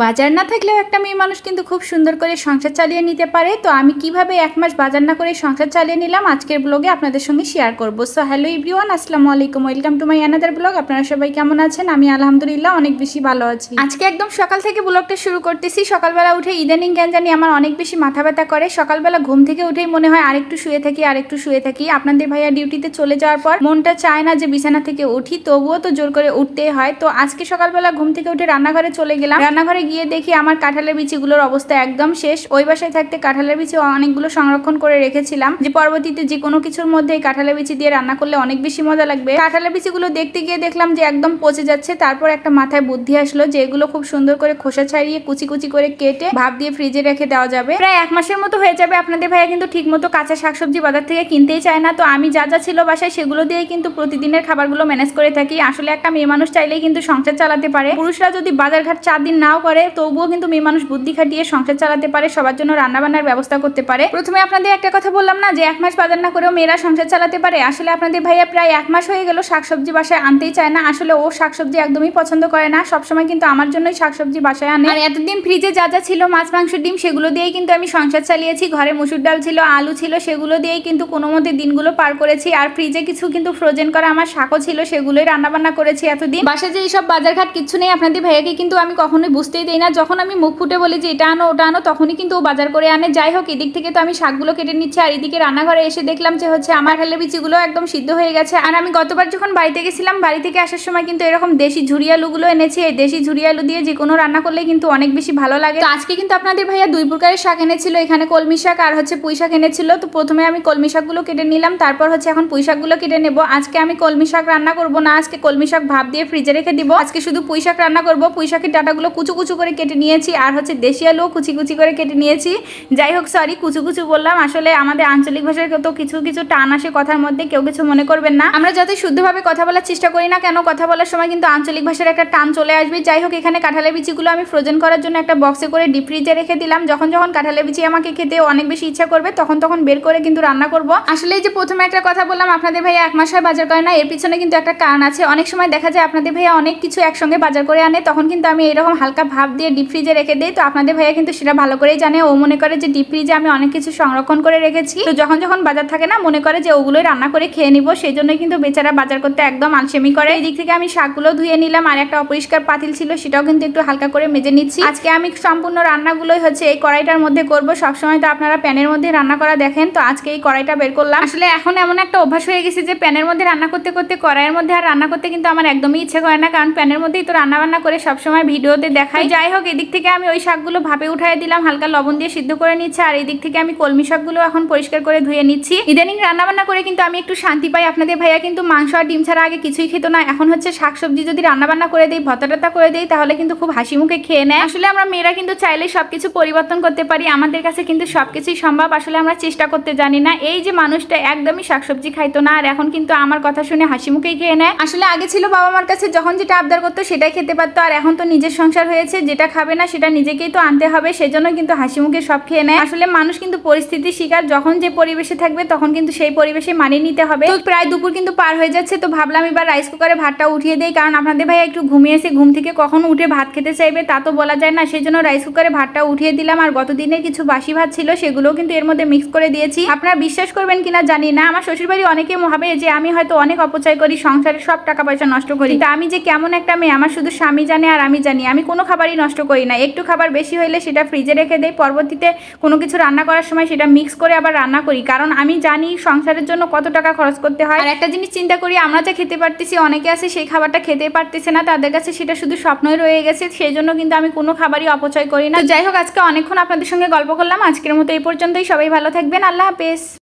বাজার না থাকলেও একটা মেয়ে মানুষ কিন্তু খুব সুন্দর করে সংসার চালিয়ে নিতে পারে। তো আমি কিভাবে এক মাস বাজার না করে সংসার চালিয়ে নিলাম আজকের ব্লগে আপনাদের সঙ্গে শেয়ার করব। সো হ্যালো এভরিওয়ান, আসসালামু আলাইকুম, welcome to my another blog. আপনারা সবাই কেমন আছেন? আমি আলহামদুলিল্লাহ অনেক বেশি ভালো আছি। আজকে একদম সকাল থেকে ব্লগটা শুরু করতেছি। সকালবেলা উঠে ইদানিং কেন জানি আমার অনেক বেশি মাথা ব্যথা করে। সকালবেলা ঘুম থেকে উঠেই মনে হয় আরেকটু শুয়ে থাকি। আপনাদের ভাইয়া ডিউটিতে চলে যাওয়ার পর মনটা চায় না যে বিছানা থেকে উঠি, তবুও তো জোর করে উঠতেই হয়। তো আজকে সকালবেলা ঘুম থেকে উঠে রান্নাঘরে চলে গেলাম। রান্নাঘরে গিয়ে দেখি আমার কাঁঠালের বিচিগুলোর অবস্থা একদম শেষ। ওই বাসায় থাকতে কাঁঠালের বিচি অনেকগুলো সংরক্ষণ করে রেখেছিলাম, যে পরবর্তীতে যে কোনো কিছুর মধ্যে কাঁঠালের বিচি দিয়ে রান্না করলে অনেক বেশি মজা লাগবে। কাঁঠালের বিচিগুলো দেখতে গিয়ে দেখলাম যে একদম পচে যাচ্ছে। তারপর একটা মাথায় বুদ্ধি আসলো যে এগুলো খুব সুন্দর করে খোসা ছাড়িয়ে কুচি কুচি করে কেটে ভাপ দিয়ে ফ্রিজে রেখে দেওয়া যাবে। প্রায় এক মাসের মতো হয়ে যাবে। আপনাদের ভাইয়া কিন্তু ঠিক মতো কাঁচা শাকসবজি বাজার থেকে কিনতেই চায় না। তো আমি যা যা ছিল বাসায় সেগুলো দিয়ে কিন্তু প্রতিদিনের খাবারগুলো ম্যানেজ করে থাকি। আসলে একটা মেয়ে মানুষ চাইলেই কিন্তু সংসার চালাতে পারে। পুরুষরা যদি বাজারঘাট 4 দিন নাও করে তবুও কিন্তু মেয়ে মানুষ বুদ্ধি খাটিয়ে সংসার চালাতে পারে, সবার জন্য রান্না বান্নার ব্যবস্থা করতে পারে। প্রথমে আপনাদের একটা কথা বললাম না যে এক মাস বাজার না করেও মেয়েরা সংসার চালাতে পারে। আসলে আপনাদের ভাইয়া প্রায় এক মাস হয়ে গেল শাকসবজি বাসায় আনতেই চায় না। আসলে ও শাকসবজি একদমই পছন্দ করে না। সবসময় কিন্তু আমার জন্যই শাকসবজি বাসায় আনে। আর এতদিন ফ্রিজে যা যা ছিল মাছ মাংস ডিম সেগুলো দিয়েই কিন্তু আমি সংসার চালিয়েছি। ঘরে মসুর ডাল ছিল, আলু ছিল, সেগুলো দিয়েই কিন্তু কোনো মতে দিনগুলো পার করেছি। আর ফ্রিজে কিছু কিন্তু ফ্রোজেন করা আমার শাকও ছিল, সেগুলোই রান্না বান্না করেছি এতদিন। বাসায় যে এইসব বাজারঘাট কিছু নেই আপনাদের ভাইয়াকে কিন্তু আমি কখনোই বুঝতেই দেই না। যখন আমি মুখ ফুটে বলি যে এটা আনো ওটা আনো তখনই কিন্তু ও বাজার করে আনে। যাই হোক, এদিক থেকে তো আমি শাকগুলো কেটে নিচ্ছি, আর এদিকে রান্নাঘরে এসে দেখলাম যে আমার কাঁঠালের বিচিগুলো একদম সিদ্ধ হয়ে গেছে। আর আমি গতবার যখন বাড়িতে গেছিলাম, বাড়ি থেকে আসার সময় কিন্তু এরকম দেশি ঝুরি আলুগুলো এনেছি। এই দেশি ঝুরি আলু দিয়ে যে কোনো রান্না করলে কিন্তু অনেক বেশি ভালো লাগে। তো আজকে কিন্তু আপনাদের ভাইয়া 2 প্রকারের শাক এনেছিল। এখানে কলমি শাক আর পুঁই শাক এনেছিল। তো প্রথমে আমি কলমি শাকগুলো কেটে নিলাম, তারপর এখন পুঁই শাকগুলো কেটে নেব। আজকে আমি কলমি শাক রান্না করব না, আজকে কলমি শাক ভাপ দিয়ে ফ্রিজে রেখে দিব। আজকে শুধু পুঁই শাক রান্না করব। পুঁই শাকের ডাটাগুলো কুচু কুচু করে কেটে নিয়েছি, আর দেশি আলু কুচি কুচি করে কেটে নিয়েছি। যাই হোক, সরি কুচু কুচু বললাম। আসলে আমাদের আঞ্চলিক ভাষায় তো কিছু কিছু টান আসে কথার মধ্যে, কেউ কিছু মনে করবেন না। আমরা যতই শুদ্ধভাবে কথা বলার চেষ্টা করি না কেন, কথা বলার সময় কিন্তু আঞ্চলিক ভাষার একটা টান চলে আসবে। যাই হোক, এখানে কাঁঠালের বিচিগুলো আমি ফ্রোজেন করার জন্য একটা বক্সে করে ডিপ ফ্রিজে রেখে দিলাম। যখন যখন কাঁঠালের বিচি আমাকে খেতে অনেক বেশি ইচ্ছা করবে তখন তখন বের করে কিন্তু রান্না করব। আসলে এই যে প্রথমে একটা কথা বললাম আপনাদের ভাইয়া এক মাস হয় বাজার করে না, এর পিছনে কিন্তু একটা কারণ আছে। অনেক সময় দেখা যায় আপনাদের ভাইয়া অনেক কিছু একসঙ্গে বাজার করে আনে, তখন কিন্তু আমি এরকম হালকা ভাপ দিয়ে ডিপ ফ্রিজে রেখে দিই। তো আপনাদের ভাইয়া কিন্তু সেটা ভালো করেই জানে। ও মনে করে যে ডিপ ফ্রিজে আমি অনেক কিছু সংরক্ষণ করে রেখেছি, তো যখন যখন বাজার থাকে না মনে করে যে ওগুলোই রান্না করে খেয়ে নিব। সেই জন্য কিন্তু বেচারা বাজার করতে একদম আলসেমি করে। এই দিক থেকে আমি শাকগুলো ধুয়ে নিলাম, আর একটা অপরিষ্কার পাতিল ছিল সেটাও কিন্তু একটু হালকা করে মেজে নিচ্ছি। আজকে আমি সম্পূর্ণ রান্নাগুলোই এই কড়াইটার মধ্যে করব। সবসময় তো আপনারা প্যানের মধ্যে রান্না করা দেখেন, তো আজকে এই কড়াইটা বের করলাম। আসলে এখন এমন একটা অভ্যাস হয়ে গেছে যে প্যানের মধ্যে রান্না করতে করতে কড়াইয়ের মধ্যে আর রান্না করতে কিন্তু আমার একদমই ইচ্ছে করে না, কারণ প্যানের মধ্যেই তো রান্না বান্না করে সবসময় ভিডিওতে দেখাই। যাই হোক, এদিক থেকে আমি ওই শাকগুলো ভাপে উঠাই দিলাম, হালকা লবণ দিয়ে সিদ্ধ করে নিচ্ছে। আর এই দিক থেকে আমি কলমি শাকগুলো এখন পরিষ্কার করে ধুয়ে নিচ্ছি। ইদানিং রান্না বান্না করে কিন্তু আমি একটু শান্তি পাই। আপনাদের ভাইয়া কিন্তু মাংস আর ডিম ছাড়া আগে কিছুই খেত না। এখন শাকসবজি যদি রান্না বান্না করে দেই, ভর্তা করে দেই, তাহলে কিন্তু খুব হাসি মুখে খেয়ে নেয়। আসলে আমরা মেয়েরা কিন্তু চাইলে সবকিছু পরিবর্তন করতে পারি। আমাদের কাছে কিন্তু সবকিছুই সম্ভব, আসলে আমরা চেষ্টা করতে জানি না। এই যে মানুষটা একদমই শাকসবজি খাইতো না, আর এখন কিন্তু আমার কথা শুনে হাসি মুখেই খেয়ে নেয়। আসলে আগে ছিল বাবা মার কাছে যখন যেটা আবদার করতো সেটাই খেতে পারতো, আর এখন তো নিজের সংসার হয়েছে, যেটা খাবে না সেটা নিজেকেই তো আনতে হবে। সেজন্য কিন্তু হাসি মুখে সব খেয়ে নেয়। আসলে মানুষ কিন্তু পরিস্থিতির শিকার, যখন যে পরিবেশে থাকবে তখন কিন্তু সেই পরিবেশে মানিয়ে নিতে হবে। তো প্রায় দুপুর কিন্তু পার হয়ে যাচ্ছে, তো ভাবলাম এবার রাইস কুকারে ভাতটা উঠিয়ে দেই, কারণ আপনাদের ভাইয়া একটু ঘুমিয়েছে। ঘুম থেকে কখন উঠে ভাত খেতে চাইবে তা তো বলা যায় না, সেই জন্য রাইস কুকারে ভাতটা উঠিয়ে দিলাম। আর গতদিনের কিছু বাসি ভাত ছিল সেগুলো কিন্তু এর মধ্যে মিক্স করে দিয়েছি। আপনারা বিশ্বাস করবেন কিনা জানি না, আমার শ্বশুরবাড়ি অনেকে ভাবে যে আমি হয়তো অনেক অপচয় করি, সংসারে সব টাকা পয়সা নষ্ট করি। তা আমি যে কেমন একটা মেয়ে আমার শুধু স্বামী জানে আর আমি জানি। আমি কোনো খাবারই নষ্ট করি না। একটু খাবার বেশি হইলে সেটা ফ্রিজে রেখে দেই, পরবর্তীতে কোনো কিছু রান্না করার সময় সেটা মিক্স করে আবার রান্না করি, কারণ আমি জানি সংসারের জন্য কত টাকা খরচ করতে হয়। আর একটা জিনিস চিন্তা করি, আমরা যা খেতে পারতেছি অনেকে আছে সেই খাবারটা খেতে পারতেছে না, তাদের কাছে সেটা শুধু স্বপ্নই রয়ে গেছে। সেই জন্য কিন্তু আমি কোনো খাবারই অপচয় করি না। যাই হোক, আজকে অনেকক্ষণ আপনাদের সঙ্গে গল্প করলাম। আজকের মতো এই পর্যন্তই। সবাই ভালো থাকবেন। আল্লাহ হাফেজ।